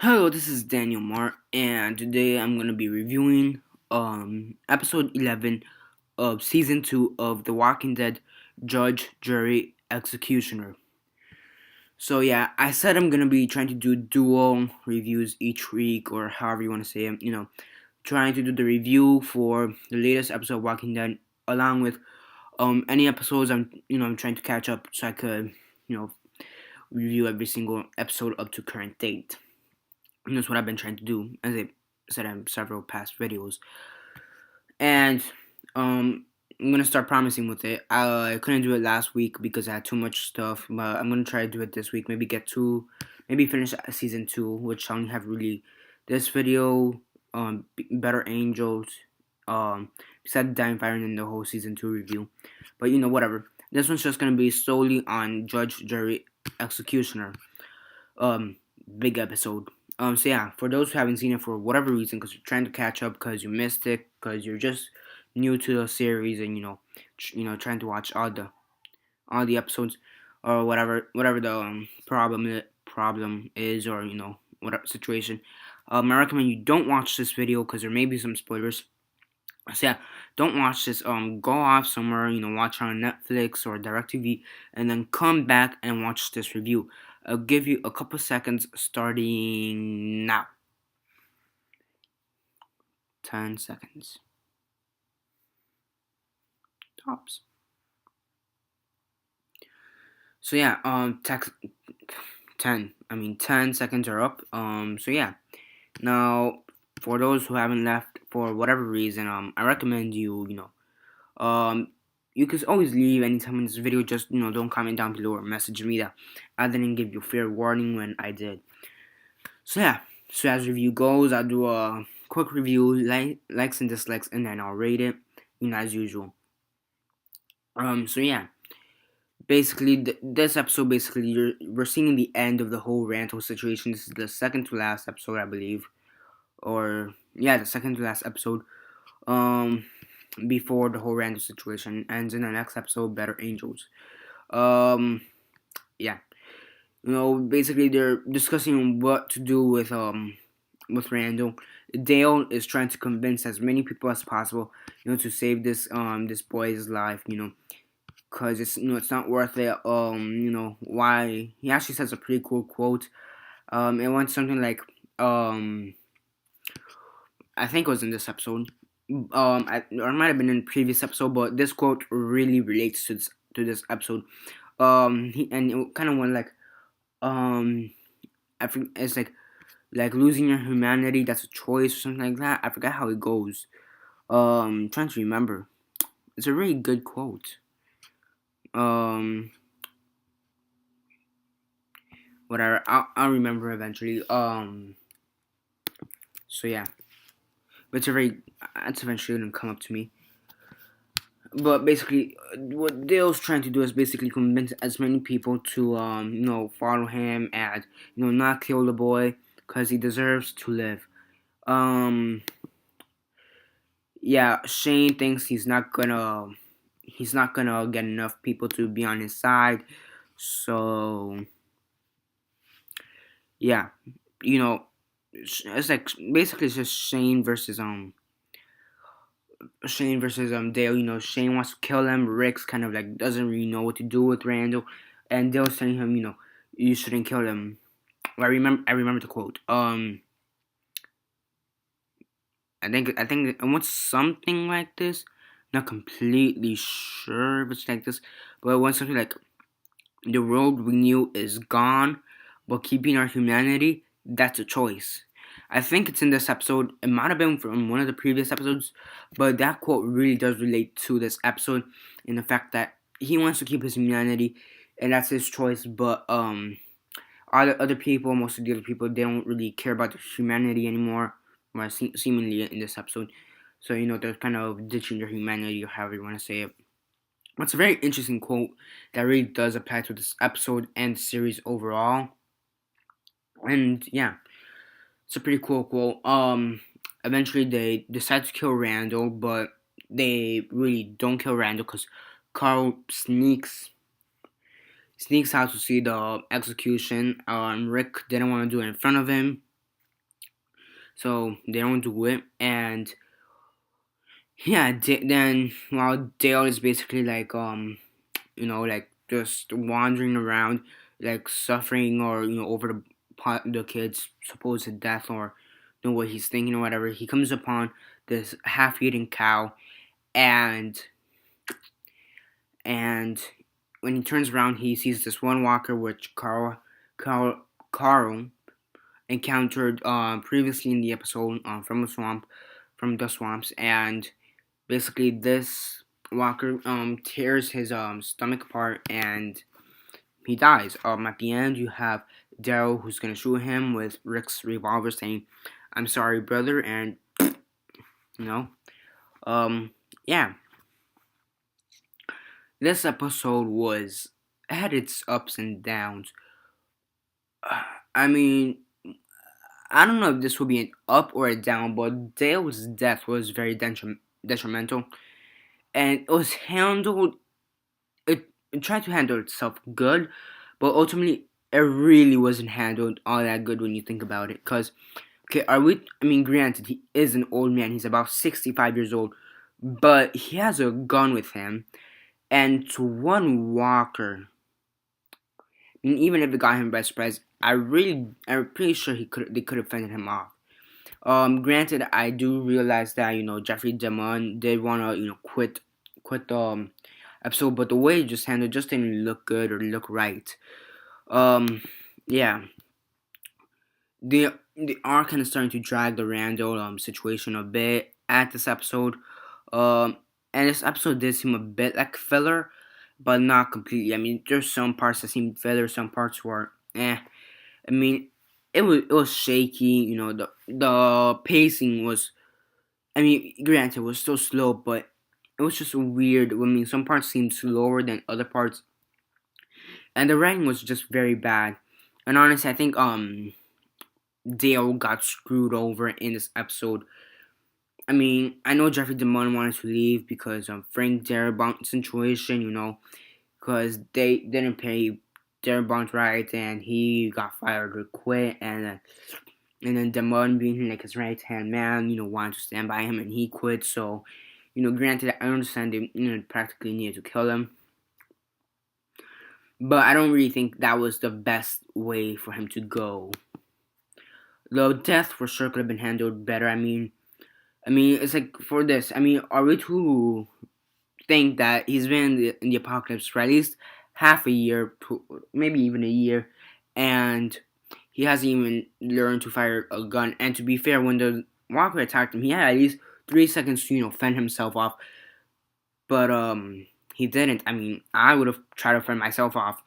Hello, this is Daniel Mart, and today I'm gonna be reviewing episode 11 of season 2 of The Walking Dead Judge, Jury, Executioner. So yeah, I said I'm gonna be trying to do dual reviews each week, or however you want to say it. Trying to do the review for the latest episode of Walking Dead, along with any episodes I'm trying to catch up so I could you know review every single episode up to current date. And that's what I've been trying to do, as I said in several past videos. And I'm gonna start promising with it. I couldn't do it last week because I had too much stuff, but I'm gonna try to do it this week. Maybe finish season 2, which I only have really this video, Better Angels, besides Dying Fire, and then the whole season 2 review. But whatever. This one's just gonna be solely on Judge, Jury, Executioner. Big episode. So yeah, for those who haven't seen it for whatever reason, because you're trying to catch up, because you missed it, because you're just new to the series, and trying to watch all the episodes, or whatever the problem is, or whatever situation. I recommend you don't watch this video because there may be some spoilers. So yeah, don't watch this. Go off somewhere, watch on Netflix or DirecTV, and then come back and watch this review. I'll give you a couple seconds starting now. 10 seconds. Tops. So yeah, 10 seconds are up. So yeah. Now, for those who haven't left for whatever reason, I recommend you can always leave anytime in this video. Just don't comment down below or message me that I didn't give you fair warning when I did. So yeah, so as review goes, I'll do a quick review, likes and dislikes, and then I'll rate it, as usual. So yeah, basically this episode, we're seeing the end of the whole Randall situation. This is the second to last episode, I believe, or yeah, the second to last episode. Before the whole Randall situation ends in the next episode, Better Angels. Yeah, basically they're discussing what to do with Randall. Dale is trying to convince as many people as possible, to save this boy's life, because it's not worth it. Why he actually says a pretty cool quote. It went something like, I think it was in this episode. Or it might have been in the previous episode, but this quote really relates to this episode. And it kind of went like, I think it's like losing your humanity, that's a choice or something like that. I forgot how it goes. Trying to remember. It's a really good quote. Whatever. I'll remember eventually. So yeah, but it's eventually gonna come up to me. But basically, what Dale's trying to do is basically convince as many people to follow him and not kill the boy because he deserves to live. Yeah, Shane thinks he's not gonna get enough people to be on his side. So yeah, it's like basically it's just Shane versus Dale. Shane wants to kill him. Rick's kind of like doesn't really know what to do with Randall, and Dale's telling him, you shouldn't kill him. I remember the quote. I think it wants something like this. Not completely sure if it's like this, but it wants something like, the world we knew is gone, but keeping our humanity, that's a choice. I think it's in this episode. It might have been from one of the previous episodes, but that quote really does relate to this episode in the fact that he wants to keep his humanity, and that's his choice. But other people, most of the other people, they don't really care about their humanity anymore, or seemingly in this episode. So they're kind of ditching their humanity, or however you want to say it. It's a very interesting quote that really does apply to this episode and series overall. And yeah, it's a pretty cool quote. Eventually they decide to kill Randall, but they really don't kill Randall because Carl sneaks out to see the execution. Rick didn't want to do it in front of him, so they don't do it. And yeah, then while Dale is basically like like just wandering around, like suffering or over the kid's supposed death, or what he's thinking or whatever, he comes upon this half-eaten cow, and and when he turns around, he sees this one walker which Carl, Carl encountered previously in the episode from the swamps, and basically this walker tears his stomach apart and he dies. At the end, you have Daryl who's gonna shoot him with Rick's revolver, saying, "I'm sorry, brother," and you know, um, yeah, this episode had its ups and downs. I mean, I don't know if this will be an up or a down, but Dale's death was very detrimental, and it was handled. It tried to handle itself good, but ultimately it really wasn't handled all that good when you think about it. Cause okay, are we? I mean, granted, he is an old man. He's about 65 years old, but he has a gun with him, and to one walker, I mean, even if it got him by surprise, I'm pretty sure they could have fended him off. Granted, I do realize that Jeffrey Demon did wanna quit the episode, but the way he just handled just didn't look good or look right. Um, yeah, they are kind of starting to drag the Randall situation a bit at this episode. Um, and this episode did seem a bit like filler, but not completely. I mean, there's some parts that seemed filler, some parts were eh. I mean, it was shaky. The pacing was. I mean, granted, it was still slow, but it was just weird. I mean, some parts seemed slower than other parts, and the writing was just very bad. And honestly, I think Dale got screwed over in this episode. I mean, I know Jeffrey DeMond wanted to leave because of Frank Darabont situation, because they didn't pay Darabont right, and he got fired or quit, and then Damon being like his right hand man, wanted to stand by him, and he quit. So, granted, I understand they practically needed to kill him, but I don't really think that was the best way for him to go. The death for sure could have been handled better. I mean, it's like for this. I mean, are we to think that he's been in the apocalypse for at least half a year, maybe even a year, and he hasn't even learned to fire a gun? And to be fair, when the walker attacked him, he had at least 3 seconds to fend himself off, but he didn't. I mean, I would have tried to fend myself off,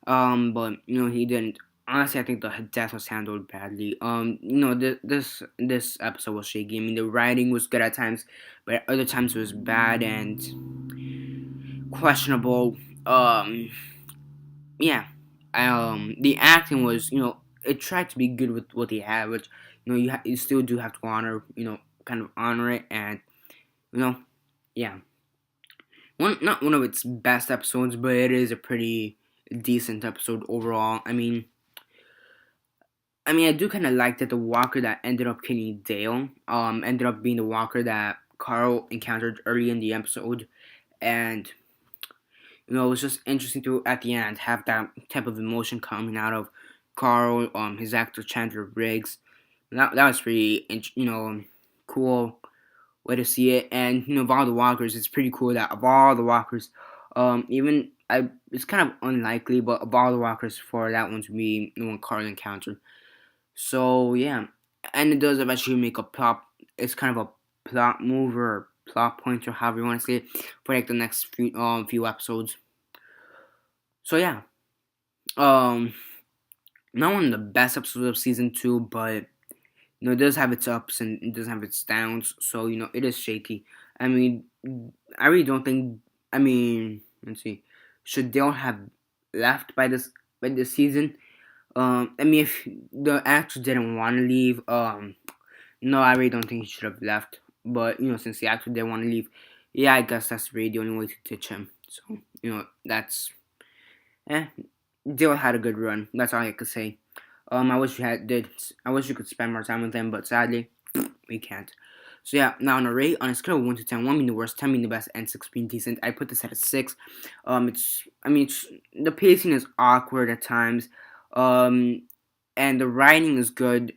but he didn't. Honestly, I think the death was handled badly. This episode was shaky. I mean, the writing was good at times, but at other times it was bad and questionable. Yeah. The acting was, it tried to be good with what they had, which you still do have to honor, kind of honor it, and yeah. Not one of its best episodes, but it is a pretty decent episode overall. I do kind of like that the walker that ended up killing Dale, ended up being the walker that Carl encountered early in the episode, and it was just interesting to at the end have that type of emotion coming out of Carl, his actor Chandler Briggs. That was pretty, cool way to see it, and of all the walkers, it's pretty cool that of all the walkers, it's kind of unlikely, but of all the walkers, for that one to be the one Carl encountered. So yeah, and it does eventually make a plot. It's kind of a plot mover or plot pointer, however you want to say it, for like the next few episodes. So yeah, um, not one of the best episodes of season 2, but it does have its ups and it does have its downs. So it is shaky. I mean, I really don't think. I mean, let's see, should Dale have left by this season? I mean, if the actor didn't want to leave, no, I really don't think he should have left. But since the actor didn't want to leave, yeah, I guess that's really the only way to ditch him. So that's Dale had a good run. That's all I could say. I wish we had did. I wish we could spend more time with him, but sadly, we can't. So yeah, now on a rate on a scale of 1 to 10, 1 being the worst, 10 being the best, and 6 being decent, I put this at a 6. The pacing is awkward at times, um, and the writing is good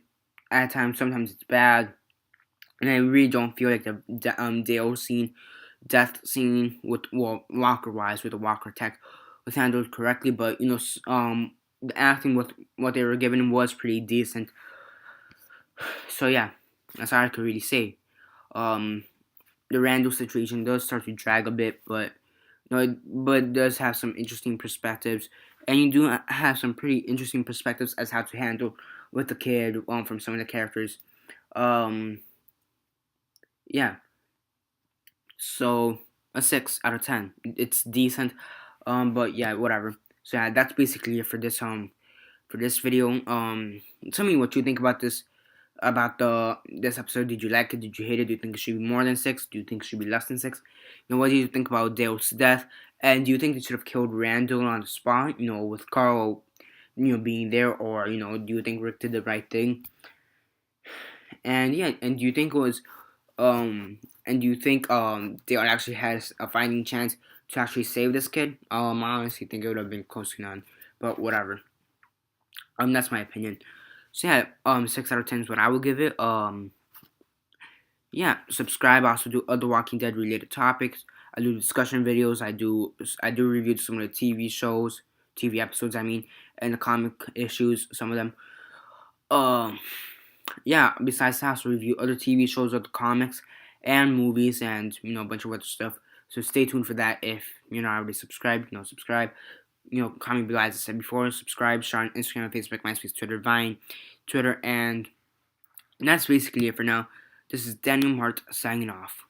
at times. Sometimes it's bad, and I really don't feel like the Dale scene, death scene with Walker wise with the Walker tech was handled correctly. But the acting with what they were given was pretty decent. So yeah, that's all I could really say. Um, the Randall situation does start to drag a bit, but it does have some interesting perspectives, and you do have some pretty interesting perspectives as how to handle with the kid from some of the characters. Um, yeah, so a 6 out of 10. It's decent, but yeah, whatever. So yeah, that's basically it for this video. Tell me what you think about this episode. Did you like it? Did you hate it? Do you think it should be more than 6? Do you think it should be less than 6? What do you think about Dale's death? And do you think they should have killed Randall on the spot? With Carl, being there, or do you think Rick did the right thing? And yeah, and do you think it was and do you think Dale actually has a fighting chance to actually save this kid? I honestly think it would have been close to none, but whatever. That's my opinion. So yeah, 6 out of 10 is what I will give it. Yeah, subscribe. I also do other Walking Dead related topics. I do discussion videos. I do review some of the TV shows, TV episodes. I mean, and the comic issues. Some of them. Yeah. Besides that, I also review other TV shows, other comics, and movies, and a bunch of other stuff. So stay tuned for that. If you're not already subscribed, subscribe. Comment below as I said before. Subscribe. Share on Instagram, Facebook, MySpace, Twitter, Vine, Twitter, and that's basically it for now. This is Daniel Mart signing off.